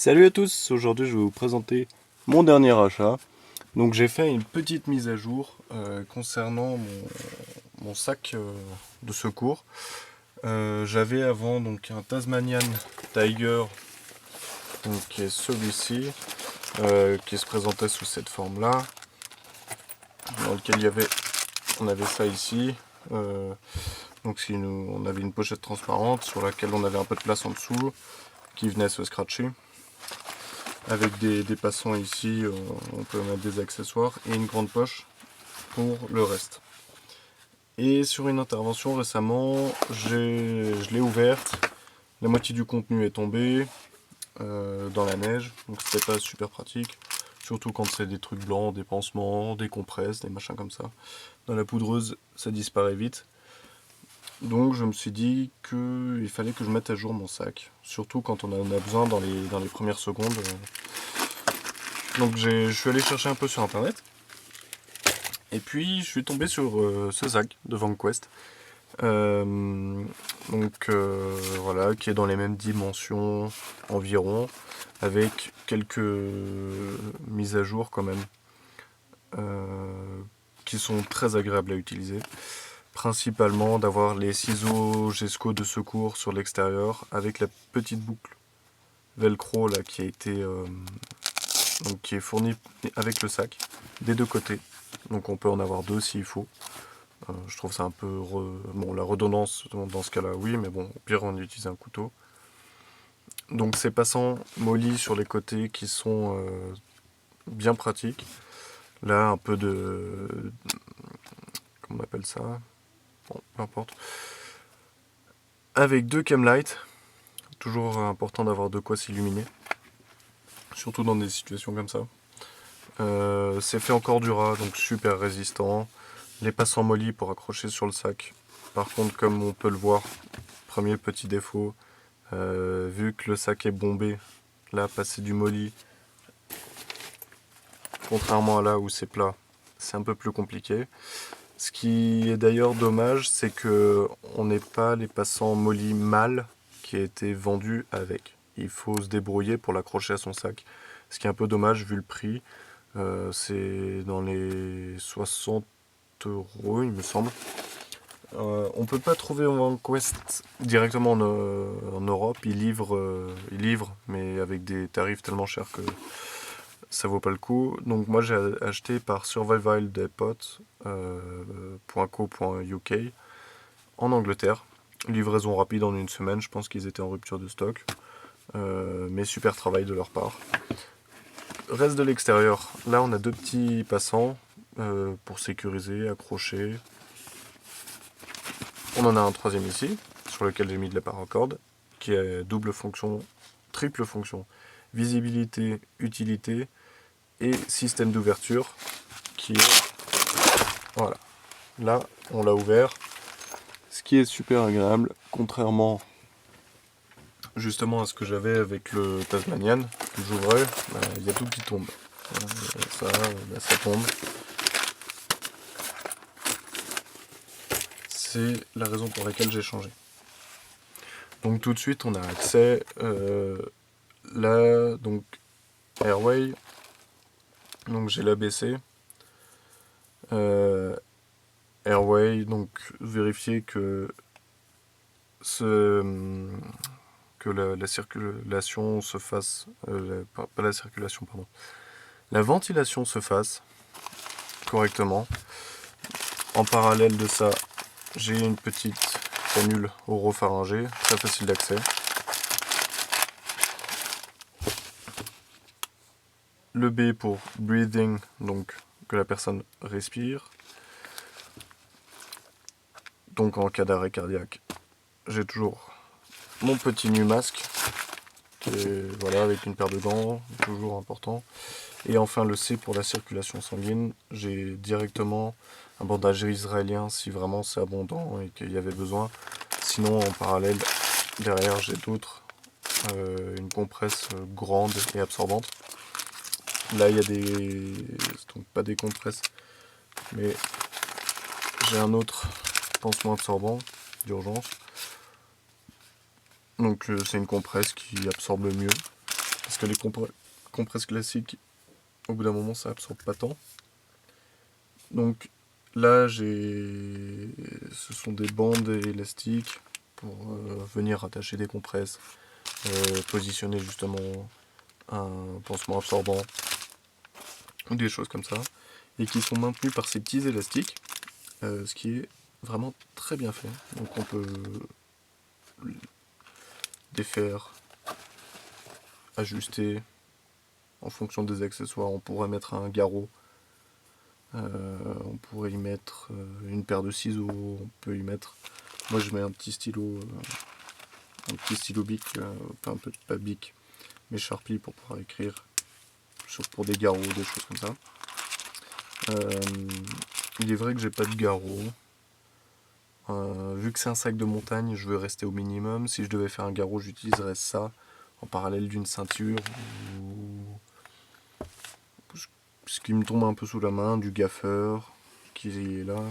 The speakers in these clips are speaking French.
Salut à tous, aujourd'hui je vais vous présenter mon dernier achat. Donc j'ai fait une petite mise à jour concernant mon sac de secours. J'avais avant donc un Tasmanian Tiger, donc, qui est celui-ci, qui se présentait sous cette forme-là, dans lequel on avait ça ici. Donc si on avait une pochette transparente sur laquelle on avait un peu de place en dessous qui venait se scratcher. Avec des passants ici, on peut mettre des accessoires et une grande poche pour le reste. Et sur une intervention récemment, je l'ai ouverte, la moitié du contenu est tombé dans la neige, donc c'était pas super pratique, surtout quand c'est des trucs blancs, des pansements, des compresses, des machins comme ça. Dans la poudreuse, ça disparaît vite. Donc je me suis dit qu'il fallait que je mette à jour mon sac, surtout quand on en a besoin dans les premières secondes. Donc je suis allé chercher un peu sur internet. Et puis je suis tombé sur ce sac de VanQuest. Voilà, qui est dans les mêmes dimensions environ, avec quelques mises à jour quand même, qui sont très agréables à utiliser. Principalement d'avoir les ciseaux Gesco de secours sur l'extérieur, avec la petite boucle velcro là qui a été donc qui est fournie avec le sac des deux côtés. Donc on peut en avoir deux s'il faut. Je trouve ça un peu... Bon, la redondance dans ce cas-là, oui, mais bon, au pire, on utilise un couteau. Donc ces passants mollis sur les côtés qui sont bien pratiques. Là, un peu de... Comment on appelle ça? Bon, peu importe. Avec deux camlights. Toujours important d'avoir de quoi s'illuminer. Surtout dans des situations comme ça. C'est fait en Cordura, donc super résistant. Les passants mollis pour accrocher sur le sac. Par contre, comme on peut le voir, premier petit défaut, vu que le sac est bombé, là, passer du molly, contrairement à là où c'est plat, c'est un peu plus compliqué. Ce qui est d'ailleurs dommage, c'est que on n'ait pas les passants molly mâles qui a été vendus avec. Il faut se débrouiller pour l'accrocher à son sac. Ce qui est un peu dommage vu le prix. C'est dans les 60 euros, il me semble. On peut pas trouver VanQuest directement en Europe. Ils livrent, mais avec des tarifs tellement chers que ça vaut pas le coup. Donc moi j'ai acheté par survivaldepot.co.uk en Angleterre. Livraison rapide en une semaine. Je pense qu'ils étaient en rupture de stock, mais super travail de leur part. Reste de l'extérieur. Là on a deux petits passants pour sécuriser, accrocher. On en a un troisième ici, sur lequel j'ai mis de la paracorde, qui a double fonction, triple fonction, visibilité, utilité et système d'ouverture, qui est... Voilà. Là, on l'a ouvert, ce qui est super agréable, contrairement justement à ce que j'avais avec le Tasmanian, que j'ouvrais, il y a tout qui tombe. Ça, là, ça tombe. C'est la raison pour laquelle j'ai changé. Donc tout de suite on a accès là, donc Airway, donc j'ai l'ABC, Airway, donc vérifier que la circulation se fasse, pas la circulation, pardon, la ventilation se fasse correctement. En parallèle de ça, j'ai une petite canule oropharyngée, très facile d'accès. Le B pour breathing, donc que la personne respire. Donc en cas d'arrêt cardiaque, j'ai toujours mon petit nu masque, qui est, voilà, avec une paire de gants, toujours important. Et enfin le C pour la circulation sanguine, j'ai directement un bandage israélien si vraiment c'est abondant et qu'il y avait besoin. Sinon en parallèle, derrière j'ai d'autres, une compresse grande et absorbante. Là il y a des... donc pas des compresses, mais j'ai un autre pansement absorbant d'urgence. Donc c'est une compresse qui absorbe mieux. parce que les compresses classiques, au bout d'un moment, ça absorbe pas tant. Donc là, ce sont des bandes élastiques pour venir attacher des compresses, positionner justement un pansement absorbant ou des choses comme ça, et qui sont maintenus par ces petits élastiques, ce qui est vraiment très bien fait. Donc on peut défaire, ajuster en fonction des accessoires. On pourrait mettre un garrot, on pourrait y mettre une paire de ciseaux, on peut y mettre... Moi je mets un petit stylo bic, enfin un peu pas bic, mais Sharpie pour pouvoir écrire, pour des garrots, des choses comme ça. Il est vrai que j'ai pas de garrot. Vu que c'est un sac de montagne, je veux rester au minimum. Si je devais faire un garrot, j'utiliserais ça en parallèle d'une ceinture ou ce qui me tombe un peu sous la main, du gaffeur qui est là.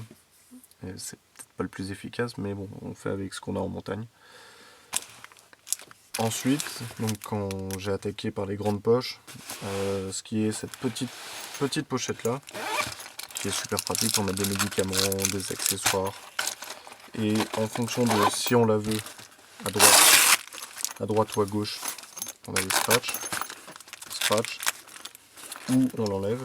C'est peut-être pas le plus efficace, mais bon, on fait avec ce qu'on a en montagne. Ensuite, donc quand j'ai attaqué par les grandes poches, ce qui est cette petite pochette là, qui est super pratique pour mettre des médicaments, des accessoires. Et en fonction de si on la veut à droite ou à gauche, on a les scratch, ou on l'enlève.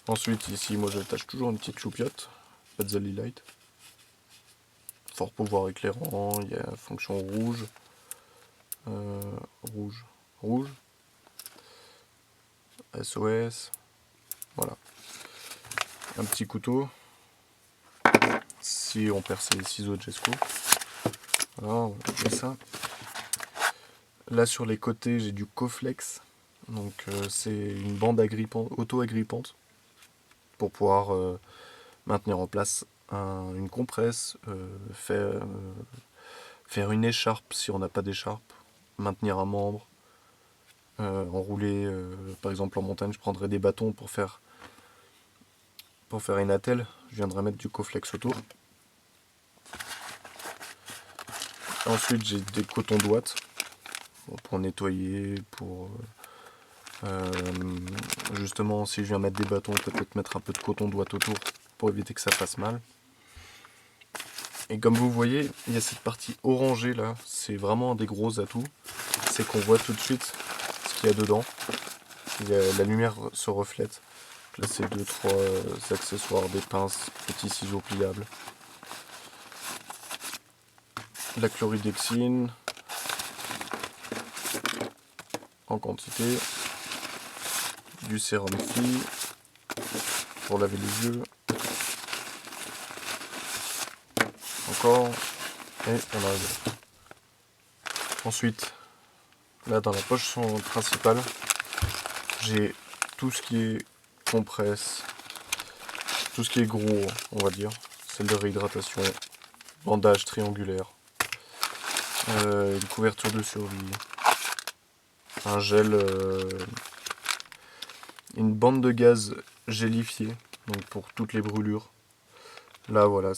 Ensuite ici, moi j'attache toujours une petite choupiote, Petzl Light. Fort pouvoir éclairant, il y a fonction rouge, rouge, SOS, voilà. Un petit couteau, si on perd ses ciseaux de Jesco. Voilà, on va mettre ça. Là sur les côtés, j'ai du Coflex. Donc c'est une bande auto-agrippante pour pouvoir maintenir en place une compresse, faire une écharpe si on n'a pas d'écharpe, maintenir un membre, enrouler, par exemple en montagne, je prendrais des bâtons pour faire une attelle, je viendrai mettre du Coflex autour. Ensuite j'ai des cotons douates pour nettoyer, pour justement si je viens mettre des bâtons, peut-être mettre un peu de coton douate autour pour éviter que ça fasse mal. Et comme vous voyez, il y a cette partie orangée là, c'est vraiment un des gros atouts, c'est qu'on voit tout de suite ce qu'il y a dedans. La lumière se reflète. Là c'est 2-3 accessoires, des pinces, petits ciseaux pliables. La chloridexine en quantité, du sérum Phi pour laver les yeux, encore, et on arrive là. Ensuite, là dans la poche principale, j'ai tout ce qui est compresse, tout ce qui est gros, on va dire, celle de réhydratation, bandage triangulaire, une couverture de survie, un gel, une bande de gaz gélifiée, donc pour toutes les brûlures. Là voilà,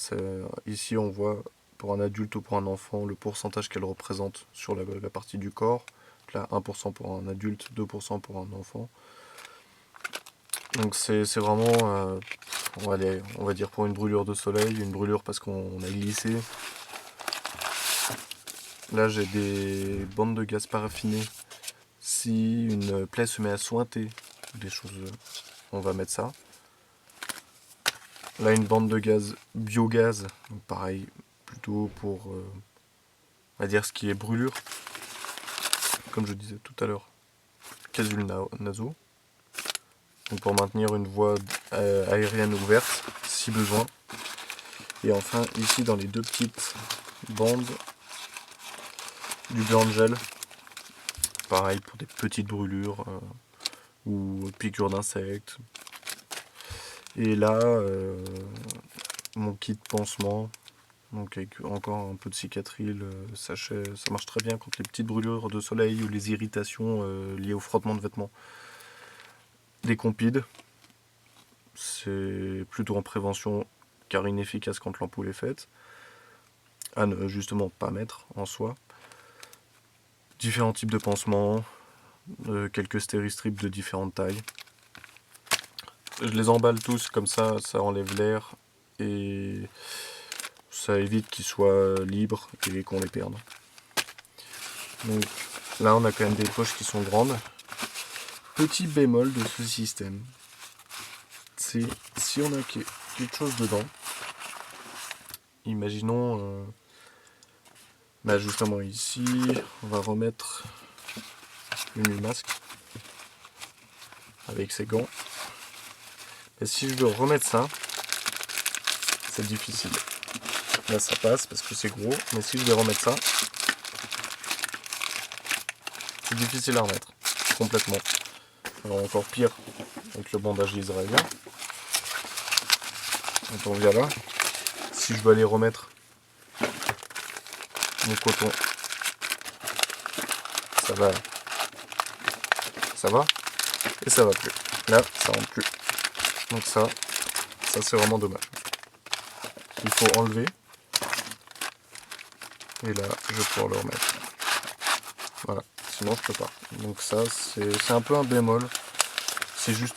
ici on voit pour un adulte ou pour un enfant le pourcentage qu'elle représente sur la partie du corps. Là 1% pour un adulte, 2% pour un enfant. Donc c'est vraiment, on va dire pour une brûlure de soleil, une brûlure parce qu'on a glissé. Là j'ai des bandes de gaz paraffiné. Si une plaie se met à sointer, des choses, on va mettre ça. Là une bande de gaz biogaz, donc pareil, plutôt pour, on va dire ce qui est brûlure. Comme je disais tout à l'heure, casules nasaux. Donc pour maintenir une voie aérienne ouverte si besoin. Et enfin ici dans les deux petites bandes, du blanc de gel, pareil pour des petites brûlures ou piqûres d'insectes. Et là mon kit pansement, donc avec encore un peu de cicatril, sachet, ça marche très bien contre les petites brûlures de soleil ou les irritations liées au frottement de vêtements. Des compides, c'est plutôt en prévention car inefficace quand l'ampoule est faite, à ne justement pas mettre en soi. différents types de pansements, quelques stéristrips de différentes tailles. Je les emballe tous comme ça enlève l'air et ça évite qu'ils soient libres et qu'on les perde. Donc là on a quand même des poches qui sont grandes. Petit bémol de ce système, c'est si on a quelque chose dedans, imaginons, justement ici, on va remettre le masque avec ses gants. Et si je veux remettre ça, c'est difficile. Là ça passe parce que c'est gros, mais si je vais remettre ça, c'est difficile à remettre complètement. Alors encore pire avec le bandage israélien. Quand on vient là, si je veux aller remettre mon coton, ça va et ça va plus. Là ça rentre plus. Donc ça c'est vraiment dommage. Il faut enlever et là je vais pouvoir le remettre. Voilà, sinon je peux pas. Donc ça c'est un peu un bémol. C'est juste,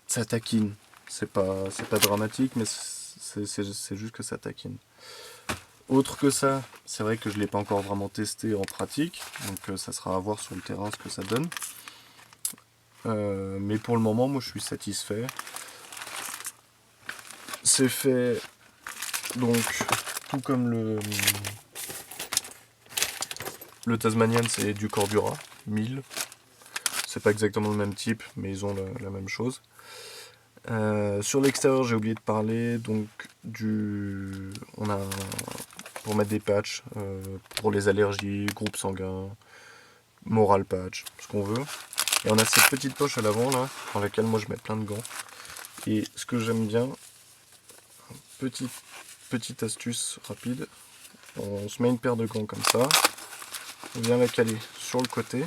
ça taquine. C'est pas dramatique, mais c'est juste que ça taquine. Autre que ça, c'est vrai que je l'ai pas encore vraiment testé en pratique, donc ça sera à voir sur le terrain ce que ça donne. Mais pour le moment, moi je suis satisfait. C'est fait donc tout comme le Tasmanian, c'est du Cordura 1000. C'est pas exactement le même type, mais ils ont la même chose. Sur l'extérieur, j'ai oublié de parler, donc on a pour mettre des patchs pour les allergies, groupe sanguin, moral patch, ce qu'on veut. Et on a cette petite poche à l'avant là, dans laquelle moi je mets plein de gants. Et ce que j'aime bien, petite astuce rapide, on se met une paire de gants comme ça, on vient la caler sur le côté,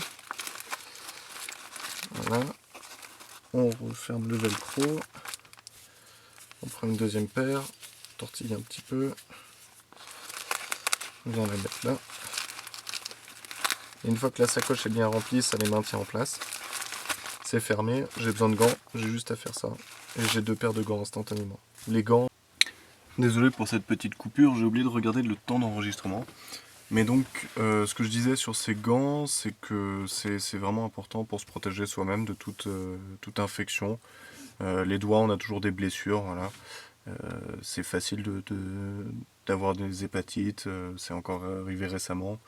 voilà, on referme le velcro, on prend une deuxième paire, tortille un petit peu, on vient la mettre là. Et une fois que la sacoche est bien remplie, ça les maintient en place. C'est fermé, j'ai besoin de gants, j'ai juste à faire ça. Et j'ai 2 paires de gants instantanément. Les gants... Désolé pour cette petite coupure, j'ai oublié de regarder le temps d'enregistrement. Mais donc, ce que je disais sur ces gants, c'est que c'est vraiment important pour se protéger soi-même de toute infection. Les doigts, on a toujours des blessures, voilà. C'est facile d'avoir des hépatites, c'est encore arrivé récemment.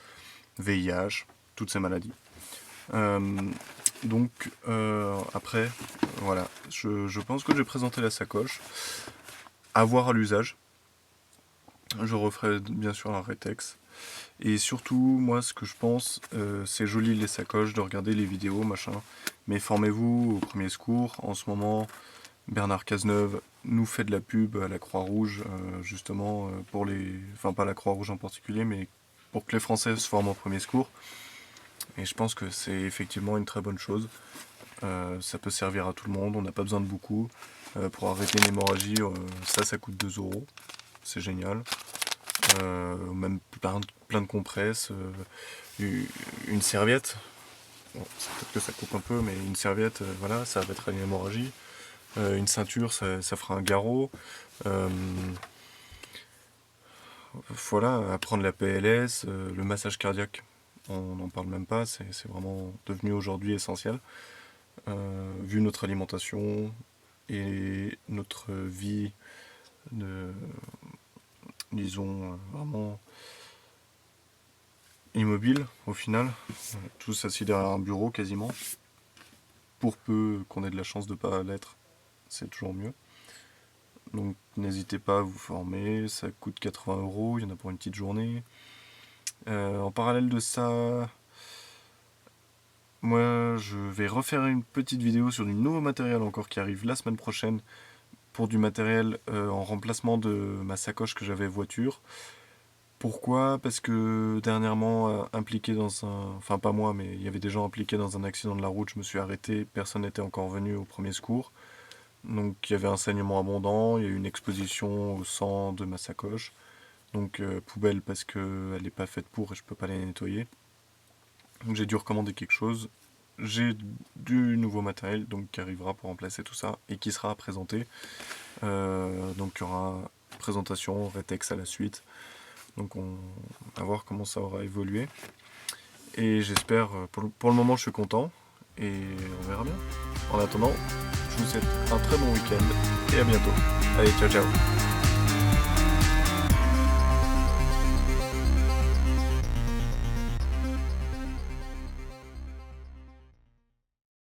VIH, toutes ces maladies. Donc après, voilà, je pense que j'ai présenté la sacoche. À voir à l'usage. Je referai bien sûr un rétex. Et surtout, moi, ce que je pense, c'est joli les sacoches, de regarder les vidéos, machin. Mais formez-vous au premier secours. En ce moment, Bernard Cazeneuve nous fait de la pub à la Croix-Rouge, justement, pour les... Enfin, pas la Croix-Rouge en particulier, mais pour que les Français se forment au premier secours. Et je pense que c'est effectivement une très bonne chose. Ça peut servir à tout le monde, on n'a pas besoin de beaucoup. Pour arrêter une hémorragie, ça coûte 2 €. C'est génial. Même plein de compresses. Une serviette. Bon, peut-être que ça coupe un peu, mais une serviette, voilà, ça arrêtera une hémorragie. Une ceinture, ça fera un garrot. Voilà, apprendre la PLS, le massage cardiaque. On n'en parle même pas, c'est vraiment devenu aujourd'hui essentiel. Vu notre alimentation et notre vie disons vraiment immobile au final, tous assis derrière un bureau quasiment, pour peu qu'on ait de la chance de ne pas l'être, c'est toujours mieux. Donc n'hésitez pas à vous former, ça coûte 80 €, il y en a pour une petite journée. En parallèle de ça, moi je vais refaire une petite vidéo sur du nouveau matériel encore qui arrive la semaine prochaine, pour du matériel en remplacement de ma sacoche que j'avais voiture. Pourquoi? Parce que dernièrement impliqué dans un... Enfin pas moi, mais il y avait des gens impliqués dans un accident de la route, je me suis arrêté, personne n'était encore venu au premier secours. Donc il y avait un saignement abondant, il y a eu une exposition au sang de ma sacoche. Donc poubelle parce qu'elle n'est pas faite pour et je peux pas les nettoyer. Donc j'ai dû recommander quelque chose. J'ai du nouveau matériel donc qui arrivera pour remplacer tout ça et qui sera présenté. Donc il y aura présentation, rétex à la suite. Donc on va voir comment ça aura évolué. Et j'espère, pour le moment je suis content et on verra bien. En attendant, je vous souhaite un très bon week-end et à bientôt. Allez, ciao ciao.